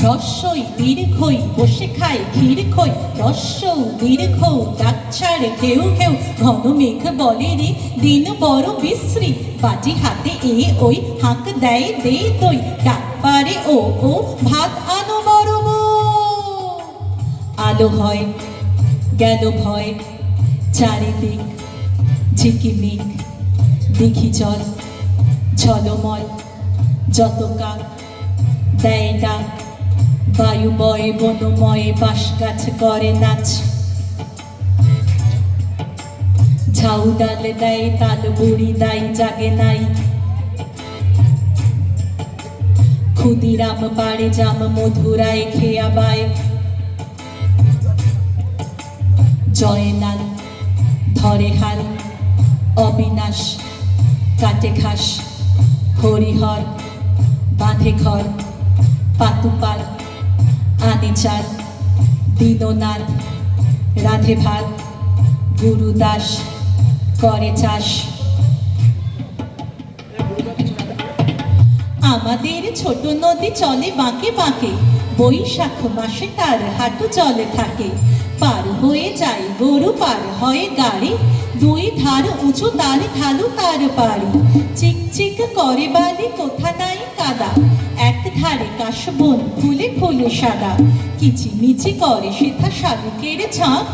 রস্যই দীর্ঘই বসে খায় ক্ষীর খই, রস্য দীর্ঘ ডাকছাড় ঘেউ ঘেউ, ঘন মেঘ বলে রে দিন বড় বিশ্রী, বাটি হাতে ওই হাঁক দেয় দে দই, ডাক পারে ও ভাত আনো বড় বউ। আলো হয় গেল ভয় চারিদিক, ঝিকিমিক দিঘি জল ঝলমল, যত কাক দেয় ডাক, বায়ু বয় বনময়ে বাঁশ গাছ করে নাচ, ঝাউ ডাল দেয় তাল বুড়ি দাই জাগে নাই, ক্ষুদিরাম পাড়ে জাম মধুরায় খেয়া বায়, জয়লাল ধরে হাল অবিনাশ কাটে ঘাস, হরিহর বাঁধে ঘর পাতুপাল আনে চাল, দীননাথ রাধে ভাত, গুরুদাস করে চাষ। আমাদের ছোট নদী চলে বাঁকে বাঁকে, বৈশাখ মাসে তার হাঁটু জলে থাকে, পার হয়ে যায় গরু পার হয় গাড়ি, দুই ধার উঁচু তার ঢালু তার বাড়ি, চিকচিক করে বালি কোথা নাই কাদা, এক ধারে কাশবন ফুলে ফুলে সাদা, কিচিমিচি করে সেথা শালুকের ঝাঁক,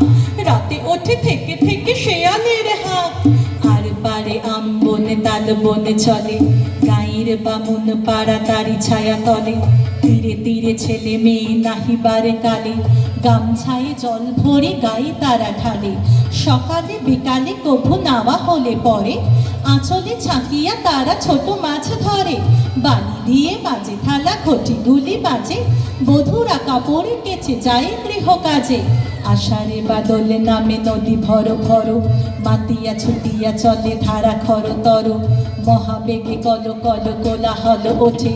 রাতে ওঠে থেকে থেকে শেয়ালের হাঁক, আর পারে আম বনে তাল বনে চলে, গাঁয়ের বামুন পাড়া তারি ছায়া তলে, তীরে তীরে ছেলে মেয়ে নাহিবার কালে, গামছায় জল ভরে গায়ে তারা ঢালে, সকালে বিকালে কভু নাওয়া হলে পরে, আঁচলে ছাঁকিয়া তারা ছোট মাছ ধরে, বালি দিয়ে বাজে থালা ঘটিগুলি বাজে, বধূরা কাপড় কেচে যায় গৃহ কাজে, আষাঢ়ে বাদলে নামে নদী ভর ভর, মাতিয়া ছুটিয়া চলে ধারা খর তর, মহাবেগে কল কল কোলাহল ওঠে,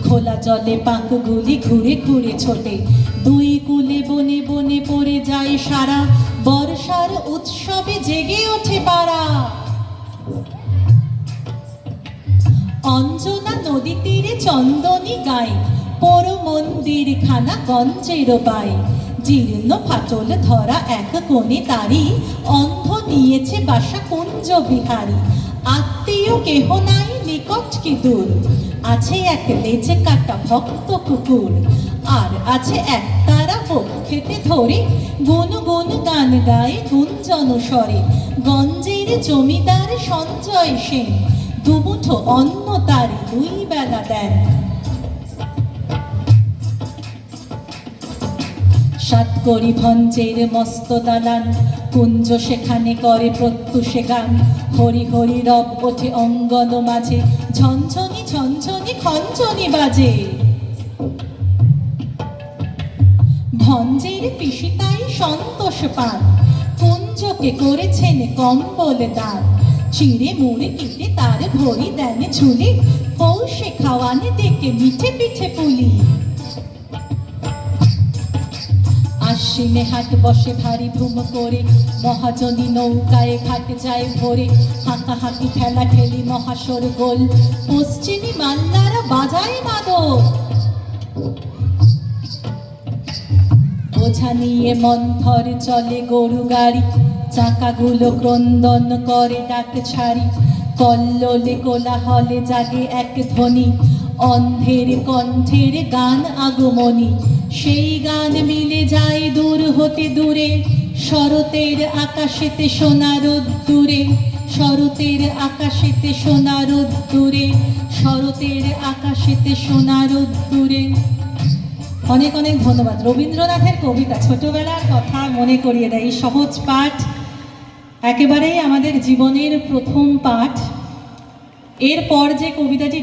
খোলা জলে পাঁকগুলি ঘুরে ঘুরে ছোটে, দুই কুলে বনে বনে পড়ে যায় সারা, বর্ষার উৎসবে জেগে ওঠে পাড়া। অঞ্জনা নদী তীরে চন্দনী গায়ে, পোড় মন্দির খানা গঞ্জের বাই, জীর্ণ ফাটল ধরা এক কোণে তারি, অন্ধ নিয়েছে বাসা কুঞ্জ বিহারী, আত্মীয় কেহ নাই নিকট কি দূর, আছে এক লেজে কাটা ভক্ত কুকুর, আর আছে এক তারা বোক খেতে ধরে, গুন গুন গান গায়ে গুঞ্জন স্বরে, গঞ্জের জমিদার সঞ্জয় সেন, দুমুঠো অন্ন তারে দুই বেলা দেন। সাতকড়ি ভঞ্জের মস্ত দালান, কুঞ্জ সেখানে করে প্রত্যুষে গান, হরি হরি রব ওঠে অঙ্গন মাঝে, ঝনঝনি ঝনঝনি খঞ্জনি বাজে, ভঞ্জের পিসিতাই সন্তোষ পান, কুঞ্জকে করেছেন কম্বল দান, চিড়ে মুড়ে কেটে তার ভরি দেন ঝুলি, পৌষে খাওয়ানে ডেকে মিঠে পিঠে পুলি, আশ্বিনে হাট বসে ভারী ধুম করে, মহাজনী নৌকায় ঘাট যায় ভোরে, হাঁকা হাঁকি ঠেলা ঠেলি মহাশোর গোল, পশ্চিমী মাল্লারা বাজায় মাদক, বোঝা নিয়ে মন্থর চলে গরু গাড়ি, চাকাগুলো ক্রন্দন করে ডাক ছাড়ি, কল্লোলে কোলাহলে জাগে এক ধ্বনি, অন্ধের কণ্ঠের গান আগমনী, সেই গান মিলে যায় দূর হতে দূরে, শরতের আকাশেতে সোনা রোদ্দুরে, শরতের আকাশেতে সোনা রোদ্দুরে, শরতের আকাশেতে সোনা রোদ্দুরে। অনেক অনেক ধন্যবাদ। রবীন্দ্রনাথের কবিতা ছোটবেলার কথা মনে করিয়ে দেয়। এই সহজ পাঠ একেবারেই আমাদের জীবনের প্রথম পাঠ। এরপর যে কবিতাটি